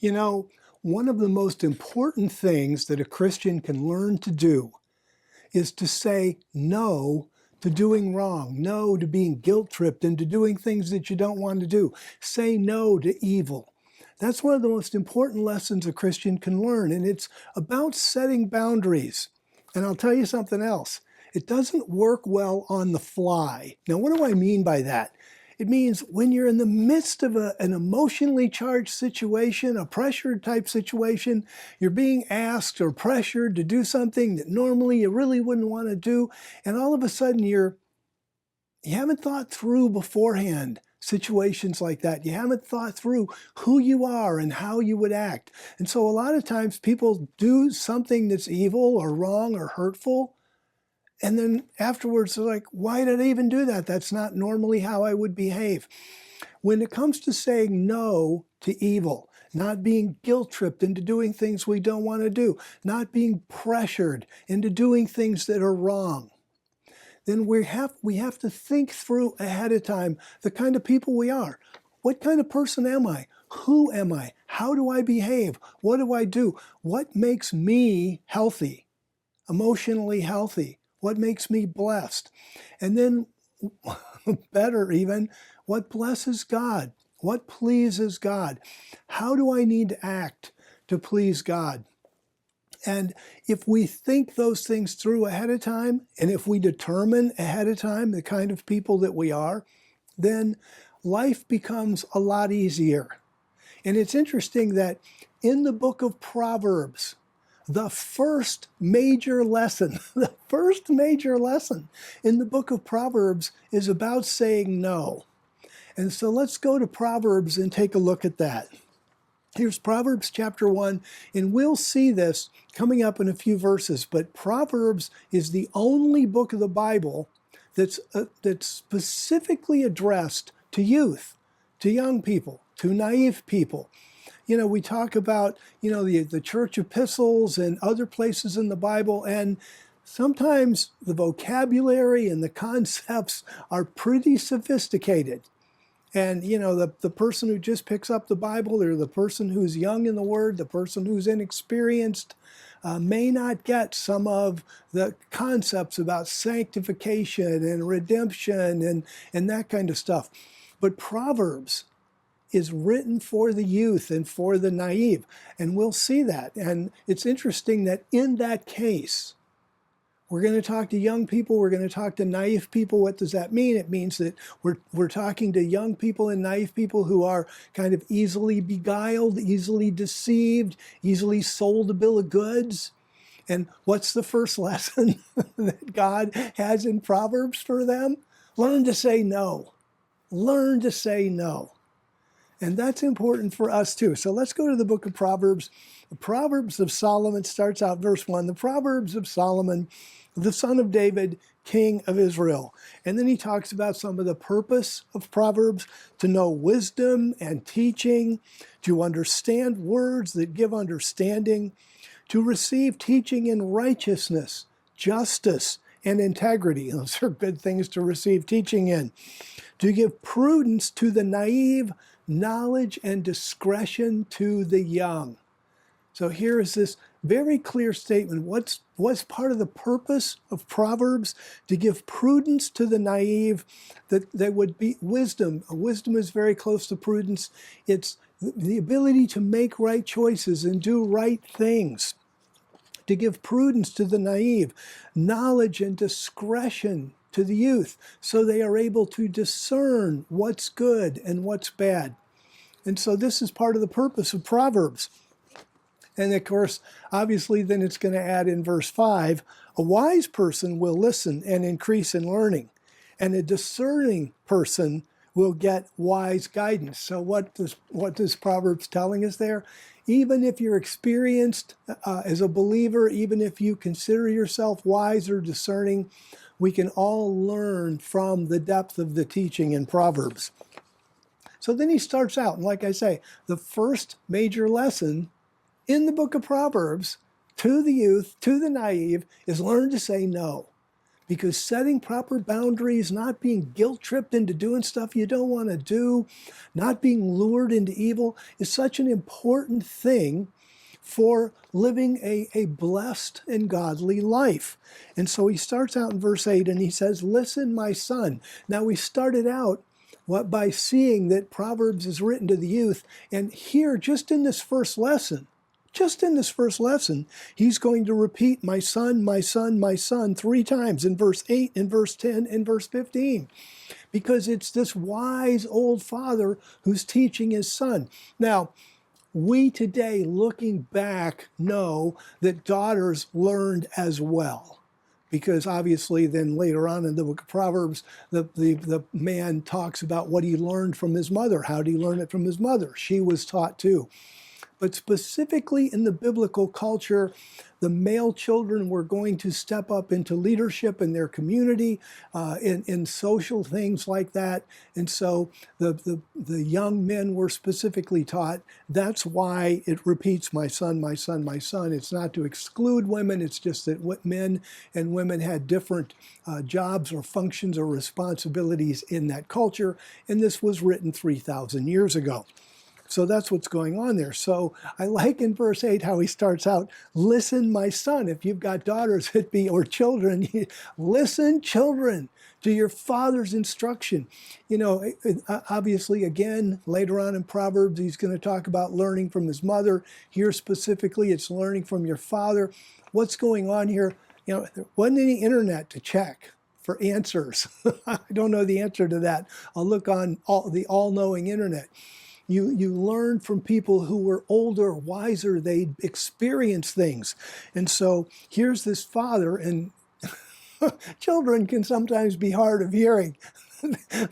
You know, one of the most important things that a Christian can learn to do is to say no to doing wrong, no to being guilt-tripped into doing things that you don't want to do. Say no to evil. That's one of the most important lessons a Christian can learn, and it's about setting boundaries. And I'll tell you something else. It doesn't work well on the fly. Now, what do I mean by that? It means when you're in the midst of an emotionally charged situation, a pressured type situation, you're being asked or pressured to do something that normally you really wouldn't want to do, and all of a sudden you haven't thought through beforehand situations like that. You haven't thought through who you are and how you would act. And so a lot of times people do something that's evil or wrong or hurtful, and then afterwards, they're like, why did I even do that? That's not normally how I would behave. When it comes to saying no to evil, not being guilt-tripped into doing things we don't want to do, not being pressured into doing things that are wrong, then we have to think through ahead of time the kind of people we are. What kind of person am I? Who am I? How do I behave? What do I do? What makes me healthy, emotionally healthy? What makes me blessed? And then, better even, what blesses God? What pleases God? How do I need to act to please God? And if we think those things through ahead of time, and if we determine ahead of time the kind of people that we are, then life becomes a lot easier. And it's interesting that in the book of Proverbs, the first major lesson in the book of Proverbs is about saying no. And so let's go to Proverbs and take a look at that. Here's Proverbs chapter 1, and we'll see this coming up in a few verses, but Proverbs is the only book of the Bible that's specifically addressed to youth, to young people, to naive people. You know, we talk about, the church epistles and other places in the Bible, and sometimes the vocabulary and the concepts are pretty sophisticated. And, the person who just picks up the Bible, or the person who's young in the Word, the person who's inexperienced, may not get some of the concepts about sanctification and redemption and that kind of stuff. But Proverbs is written for the youth and for the naive. And we'll see that. And it's interesting that in that case, we're going to talk to young people, we're going to talk to naive people. What does that mean? It means that we're talking to young people and naive people who are kind of easily beguiled, easily deceived, easily sold a bill of goods. And what's the first lesson that God has in Proverbs for them? Learn to say no. Learn to say no. And that's important for us too. So let's go to the book of Proverbs. The Proverbs of Solomon starts out verse 1. The Proverbs of Solomon, the son of David, king of Israel. And then he talks about some of the purpose of Proverbs: to know wisdom and teaching, to understand words that give understanding, to receive teaching in righteousness, justice, and integrity. Those are good things to receive teaching in. To give prudence to the naive, knowledge and discretion to the young. So here is this very clear statement. What's part of the purpose of Proverbs? To give prudence to the naive, that would be wisdom. Wisdom is very close to prudence. It's the ability to make right choices and do right things. To give prudence to the naive, knowledge and discretion to the youth, so they are able to discern what's good and what's bad. And so this is part of the purpose of Proverbs. And of course, obviously, then it's going to add in verse 5, a wise person will listen and increase in learning, and a discerning person will get wise guidance. So what does Proverbs telling us there? Even if you're experienced as a believer, even if you consider yourself wise or discerning, we can all learn from the depth of the teaching in Proverbs. So then he starts out, and like I say, the first major lesson in the book of Proverbs to the youth, to the naive, is learn to say no. because setting proper boundaries, not being guilt-tripped into doing stuff you don't want to do, not being lured into evil is such an important thing for living a blessed and godly life. And so he starts out in verse 8 and he says, listen, my son. Now we started out by seeing that Proverbs is written to the youth, and here, just in this first lesson, he's going to repeat my son, my son, my son 3 times in verse 8, in verse 10, and verse 15. Because it's this wise old father who's teaching his son. Now, we today, looking back, know that daughters learned as well. Because obviously then later on in the book of Proverbs, the man talks about what he learned from his mother. How did he learn it from his mother? She was taught too. But specifically in the biblical culture, the male children were going to step up into leadership in their community, in social things like that. And so the young men were specifically taught. That's why it repeats, my son, my son, my son. It's not to exclude women. It's just that men and women had different jobs or functions or responsibilities in that culture. And this was written 3,000 years ago. So that's what's going on there. So I like in verse 8 how he starts out, listen, my son. If you've got daughters, or children, listen, children, to your father's instruction. You know, obviously, again, later on in Proverbs, he's going to talk about learning from his mother. Here specifically, it's learning from your father. What's going on here? You know, there wasn't any internet to check for answers. I don't know the answer to that. I'll look on the all-knowing internet. You learn from people who were older, wiser, they experienced things. And so here's this father, and children can sometimes be hard of hearing.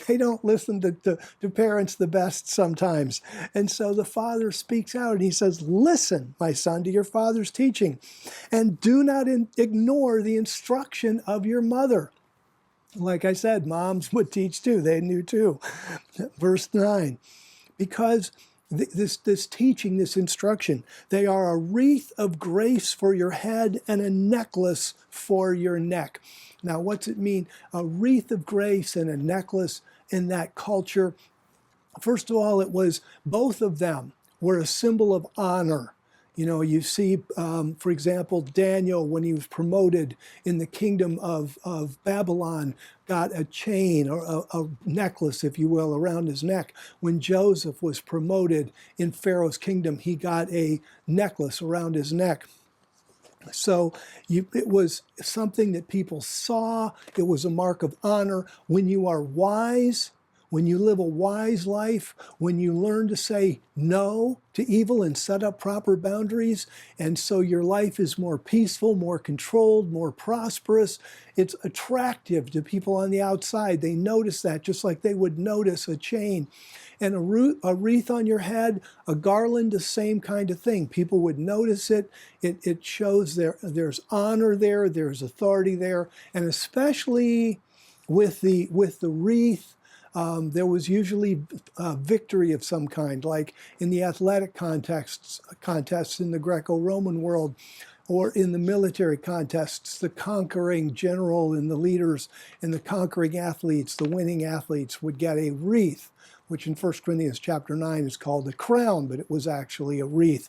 They don't listen to parents the best sometimes. And so the father speaks out and he says, listen, my son, to your father's teaching, and do not ignore the instruction of your mother. Like I said, moms would teach too. They knew too. Verse 9. Because this teaching, this instruction, they are a wreath of grace for your head and a necklace for your neck. Now, what's it mean? A wreath of grace and a necklace in that culture. First of all, it was both of them were a symbol of honor. You know, you see, for example, Daniel, when he was promoted in the kingdom of Babylon, got a chain or a necklace, if you will, around his neck. When Joseph was promoted in Pharaoh's kingdom, he got a necklace around his neck. So it was something that people saw. It was a mark of honor. When you are wise, when you live a wise life, when you learn to say no to evil and set up proper boundaries, and so your life is more peaceful, more controlled, more prosperous, it's attractive to people on the outside. They notice that just like they would notice a chain. And a wreath on your head, a garland, the same kind of thing. People would notice it. It shows there's honor there, there's authority there, and especially with the wreath, there was usually victory of some kind, like in the athletic contests in the Greco-Roman world, or in the military contests, the conquering general and the leaders and the conquering athletes, the winning athletes would get a wreath, which in 1 Corinthians chapter 9 is called a crown, but it was actually a wreath.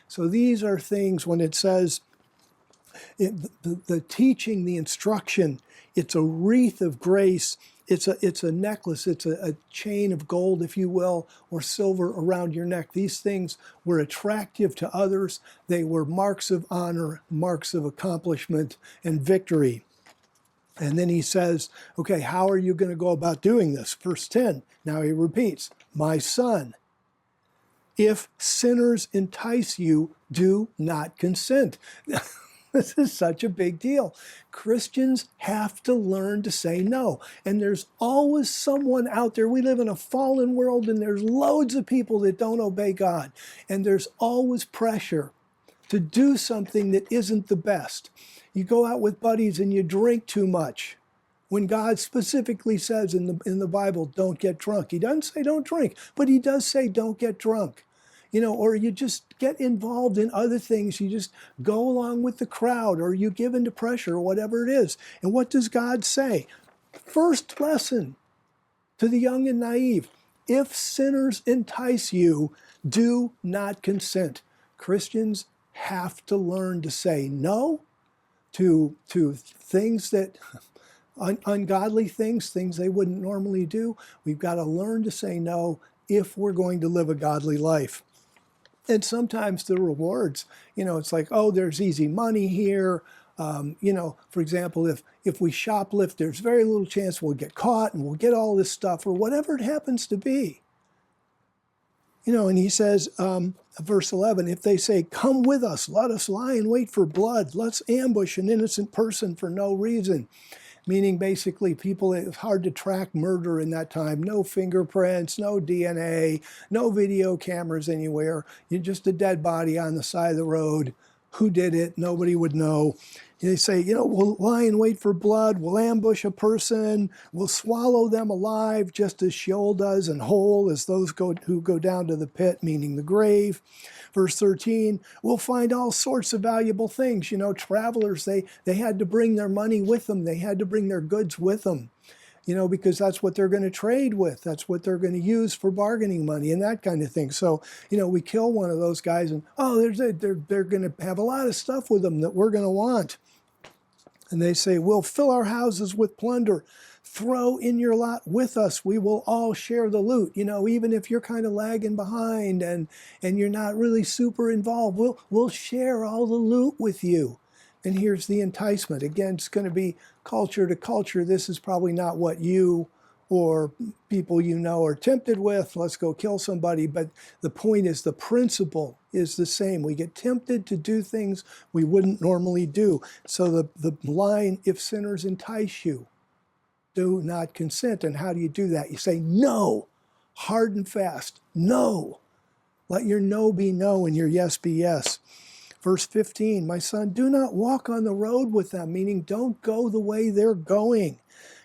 So these are things when it says, the teaching, the instruction, it's a wreath of grace. It's a necklace. It's a chain of gold, if you will, or silver around your neck. These things were attractive to others. They were marks of honor, marks of accomplishment and victory. And then he says, okay, how are you going to go about doing this? Verse 10, now he repeats, my son, if sinners entice you, do not consent. This is such a big deal. Christians have to learn to say no. And there's always someone out there. We live in a fallen world, and there's loads of people that don't obey God. And there's always pressure to do something that isn't the best. You go out with buddies and you drink too much. When God specifically says in the Bible, don't get drunk. He doesn't say don't drink, but he does say don't get drunk. or you just get involved in other things. You just go along with the crowd, or you give into pressure, or whatever it is. And what does God say? First lesson to the young and naive: if sinners entice you, do not consent. Christians have to learn to say no to things that, ungodly things they wouldn't normally do. We've got to learn to say no if we're going to live a godly life. And sometimes the rewards, it's like, oh, there's easy money here. For example, if we shoplift, there's very little chance we'll get caught and we'll get all this stuff, or whatever it happens to be. And he says, verse 11, if they say, come with us, let us lie in wait for blood, let's ambush an innocent person for no reason. Meaning basically people, it's hard to track murder in that time. No fingerprints, no DNA, no video cameras anywhere. You're just a dead body on the side of the road. Who did it? Nobody would know. They say, we'll lie in wait for blood, we'll ambush a person, we'll swallow them alive, just as Sheol does, and whole as those who go down to the pit, meaning the grave. Verse 13, we'll find all sorts of valuable things. Travelers, they had to bring their money with them. They had to bring their goods with them, because that's what they're going to trade with. That's what they're going to use for bargaining money and that kind of thing. So, we kill one of those guys and, they're going to have a lot of stuff with them that we're going to want. And they say, we'll fill our houses with plunder. Throw in your lot with us. We will all share the loot. Even if you're kind of lagging behind and you're not really super involved, we'll share all the loot with you. And here's the enticement. Again, it's going to be culture to culture. This is probably not what you or people are tempted with. Let's go kill somebody. But the point is, the principle is the same. We get tempted to do things we wouldn't normally do. So the line, if sinners entice you, do not consent. And how do you do that? You say no, hard and fast, no. Let your no be no and your yes be yes. Verse 15, my son, do not walk on the road with them, meaning don't go the way they're going.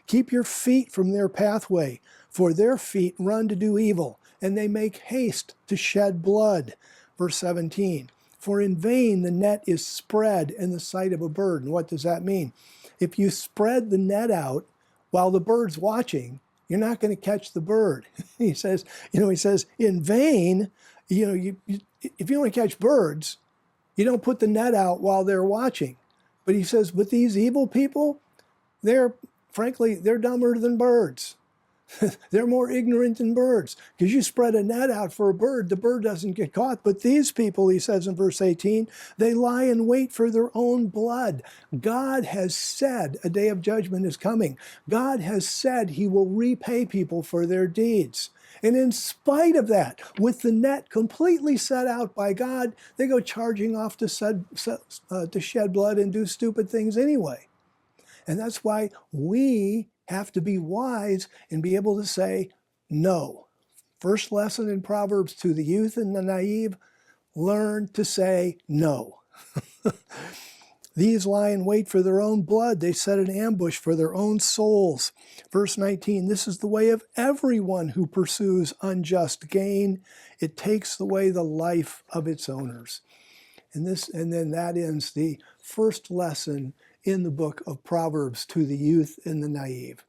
Keep your feet from their pathway, for their feet run to do evil, and they make haste to shed blood. Verse 17, for in vain the net is spread in the sight of a bird. And what does that mean? If you spread the net out while the bird's watching, you're not going to catch the bird. He says, in vain, if you want to catch birds, you don't put the net out while they're watching. But he says, with these evil people, they're dumber than birds. They're more ignorant than birds. Because you spread a net out for a bird, the bird doesn't get caught. But these people, he says in verse 18, they lie in wait for their own blood. God has said a day of judgment is coming. God has said he will repay people for their deeds. And in spite of that, with the net completely set out by God, they go charging off to shed blood and do stupid things anyway. And that's why we have to be wise and be able to say no. First lesson in Proverbs to the youth and the naive, learn to say no. These lie in wait for their own blood. They set an ambush for their own souls. Verse 19, this is the way of everyone who pursues unjust gain. It takes away the life of its owners. And then that ends the first lesson in the book of Proverbs to the youth and the naive.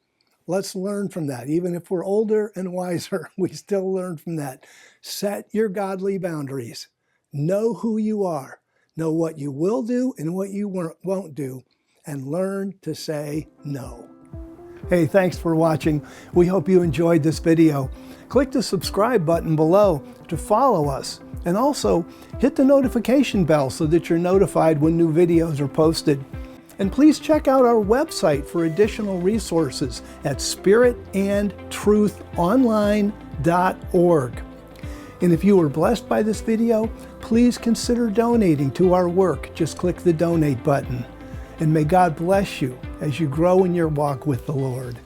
Let's learn from that. Even if we're older and wiser, we still learn from that. Set your godly boundaries. Know who you are. Know what you will do and what you won't do. And learn to say no. Hey, thanks for watching. We hope you enjoyed this video. Click the subscribe button below to follow us. And also, hit the notification bell so that you're notified when new videos are posted. And please check out our website for additional resources at spiritandtruthonline.org. And if you were blessed by this video, please consider donating to our work. Just click the donate button. And may God bless you as you grow in your walk with the Lord.